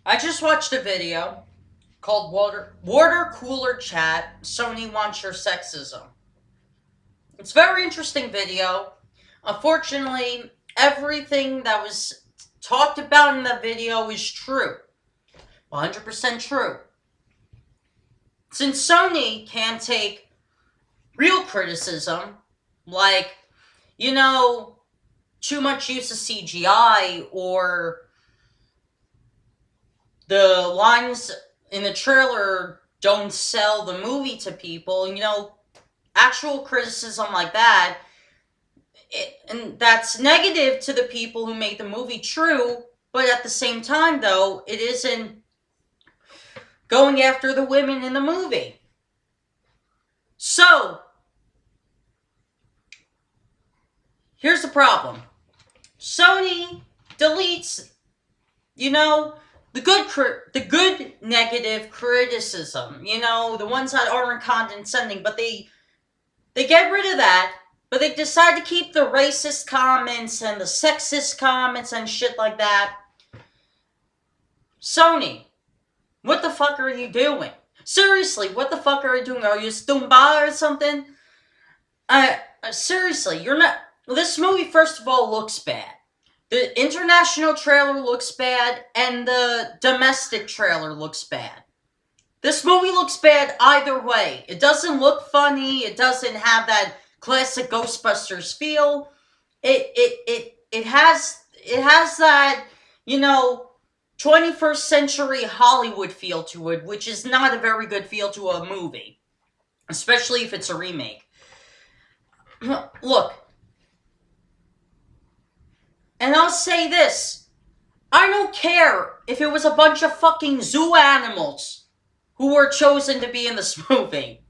I just watched a video called Water Cooler Chat. Sony wants your sexism. It's a very interesting video. Unfortunately, everything that was talked about in the video is true. 100% true. Since Sony can't take real criticism, like, you know, too much use of CGI or the lines in the trailer don't sell the movie to people, actual criticism like that, and that's negative to the people who made the movie, true, but at the same time, though, it isn't going after the women in the movie. So, here's the problem. Sony deletes, the good negative criticism, the ones that aren't condescending, but they get rid of that, but they decide to keep the racist comments and the sexist comments and shit like that. Sony, what the fuck are you doing? Seriously, what the fuck are you doing? Are you Stumba or something? Seriously, you're not... This movie, first of all, looks bad. The international trailer looks bad, and the domestic trailer looks bad. This movie looks bad either way. It doesn't look funny. It doesn't have that classic Ghostbusters feel. It has that, 21st century Hollywood feel to it, which is not a very good feel to a movie, especially if it's a remake. Look, and I'll say this, I don't care if it was a bunch of fucking zoo animals who were chosen to be in this movie.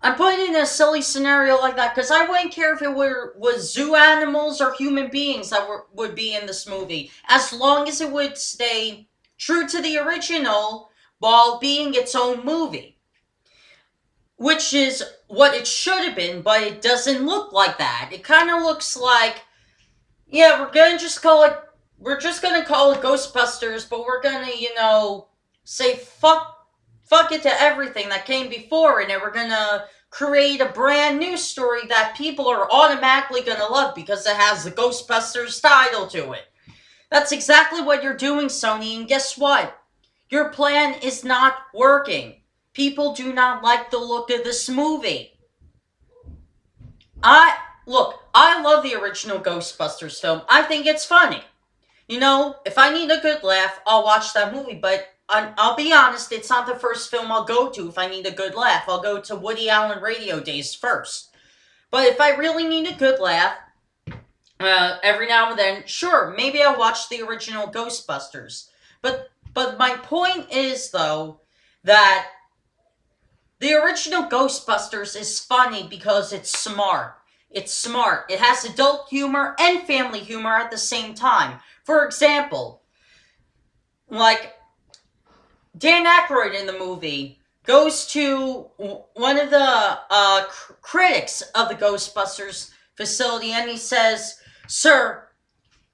I'm putting in a silly scenario like that because I wouldn't care if it was zoo animals or human beings that would be in this movie, as long as it would stay true to the original while being its own movie. Which is what it should have been, but it doesn't look like that. It kind of looks like, yeah, we're just gonna call it Ghostbusters, but we're gonna, say fuck it to everything that came before in it. We're gonna create a brand new story that people are automatically gonna love because it has the Ghostbusters title to it. That's exactly what you're doing, Sony, and guess what? Your plan is not working. People do not like the look of this movie. I love the original Ghostbusters film. I think it's funny. If I need a good laugh, I'll watch that movie, but I'll be honest, it's not the first film I'll go to if I need a good laugh. I'll go to Woody Allen Radio Days first. But if I really need a good laugh, every now and then, sure, maybe I'll watch the original Ghostbusters. But my point is, though, that the original Ghostbusters is funny because it's smart. It's smart. It has adult humor and family humor at the same time. For example, like, Dan Aykroyd in the movie goes to one of the critics of the Ghostbusters facility and he says, "Sir,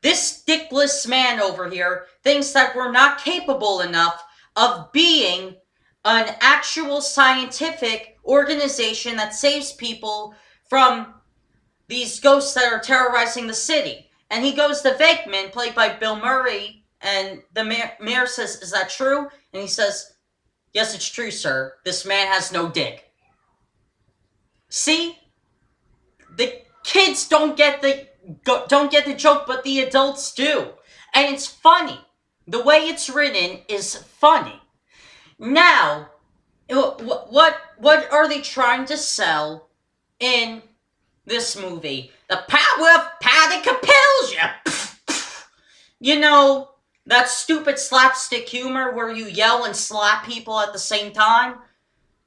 this dickless man over here thinks that we're not capable enough of being an actual scientific organization that saves people from these ghosts that are terrorizing the city." And he goes to Venkman, played by Bill Murray, and the mayor says, "Is that true?" And he says, "Yes, it's true, sir. This man has no dick." See? The kids don't get the joke, but the adults do. And it's funny. The way it's written is funny. Now, what are they trying to sell in this movie? The power of Paddy compels you. That stupid slapstick humor where you yell and slap people at the same time.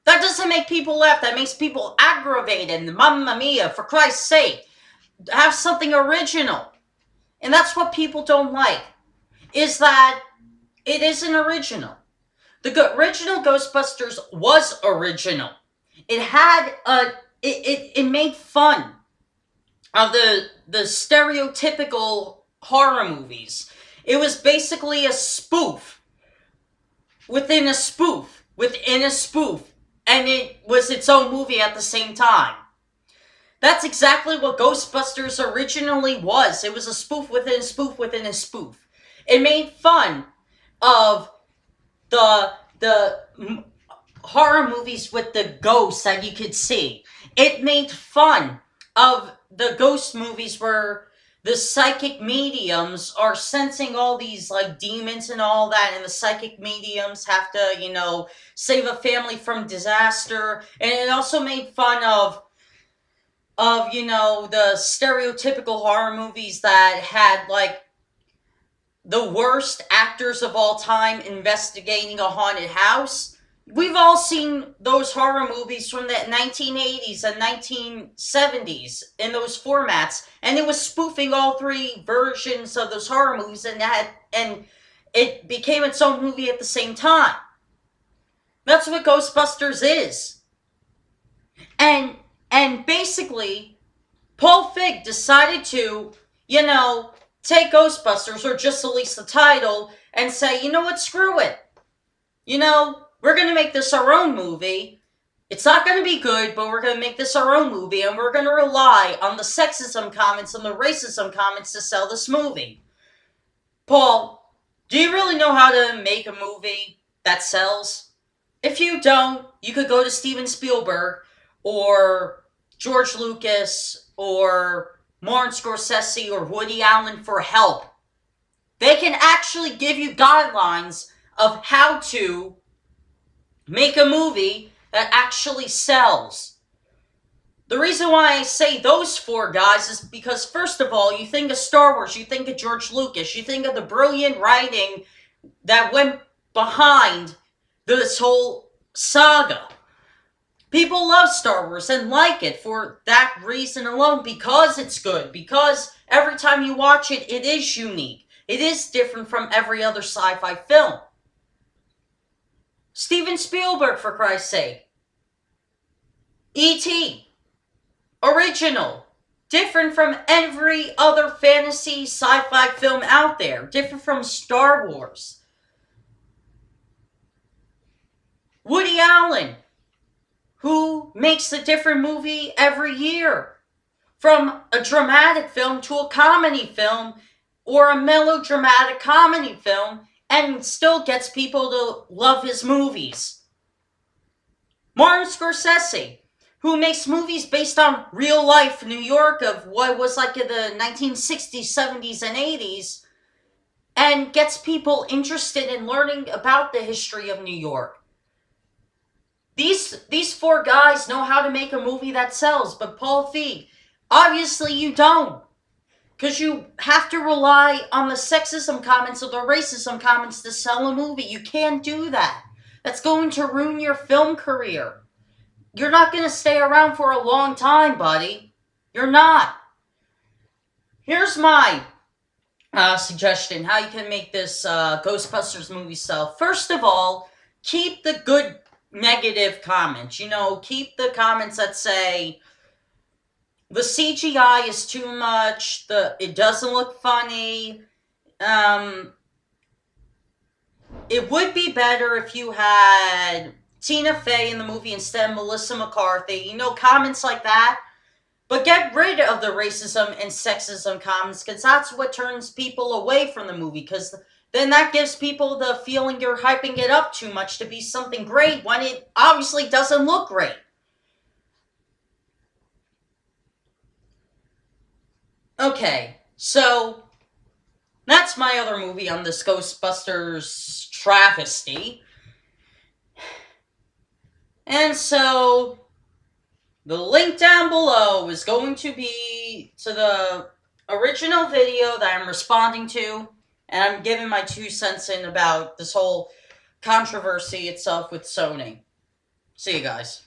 That doesn't make people laugh. That makes people aggravated. Mamma mia, for Christ's sake. Have something original. And that's what people don't like. Is that it isn't original. The original Ghostbusters was original. It had it made fun of the stereotypical horror movies. It was basically a spoof within a spoof, and it was its own movie at the same time. That's exactly what Ghostbusters originally was. It was a spoof within a spoof within a spoof. It made fun of the horror movies with the ghosts that you could see. It made fun of the ghost movies where the psychic mediums are sensing all these like demons and all that, and the psychic mediums have to, save a family from disaster. And it also made fun of the stereotypical horror movies that had like the worst actors of all time investigating a haunted house. We've all seen those horror movies from the 1980s and 1970s in those formats, and it was spoofing all three versions of those horror movies, and it became its own movie at the same time. That's what Ghostbusters is. And basically, Paul Feig decided to, take Ghostbusters, or just release the title, and say, you know what, screw it. We're going to make this our own movie. It's not going to be good, but we're going to make this our own movie, and we're going to rely on the sexism comments and the racism comments to sell this movie. Paul, do you really know how to make a movie that sells? If you don't, you could go to Steven Spielberg, or George Lucas, or Martin Scorsese, or Woody Allen for help. They can actually give you guidelines of how to make a movie that actually sells. The reason why I say those four guys is because, first of all, you think of Star Wars, you think of George Lucas, you think of the brilliant writing that went behind this whole saga. People love Star Wars and like it for that reason alone, because it's good, because every time you watch it, it is unique. It is different from every other sci-fi film. Steven Spielberg, for Christ's sake. E.T. Original. Different from every other fantasy sci-fi film out there. Different from Star Wars. Woody Allen, who makes a different movie every year. From a dramatic film to a comedy film, or a melodramatic comedy film, and still gets people to love his movies. Martin Scorsese, who makes movies based on real life New York of what was like in the 1960s, 70s, and 80s, and gets people interested in learning about the history of New York. These four guys know how to make a movie that sells, but Paul Feig, obviously you don't. Because you have to rely on the sexism comments or the racism comments to sell a movie. You can't do that. That's going to ruin your film career. You're not going to stay around for a long time, buddy. You're not. Here's my suggestion, how you can make this Ghostbusters movie sell. First of all, keep the good negative comments. Keep the comments that say, the CGI is too much, it doesn't look funny, it would be better if you had Tina Fey in the movie instead of Melissa McCarthy, comments like that. But get rid of the racism and sexism comments, because that's what turns people away from the movie, because then that gives people the feeling you're hyping it up too much to be something great when it obviously doesn't look great. Okay, so that's my other movie on this Ghostbusters travesty. And so the link down below is going to be to the original video that I'm responding to, and I'm giving my 2 cents in about this whole controversy itself with Sony. See you guys.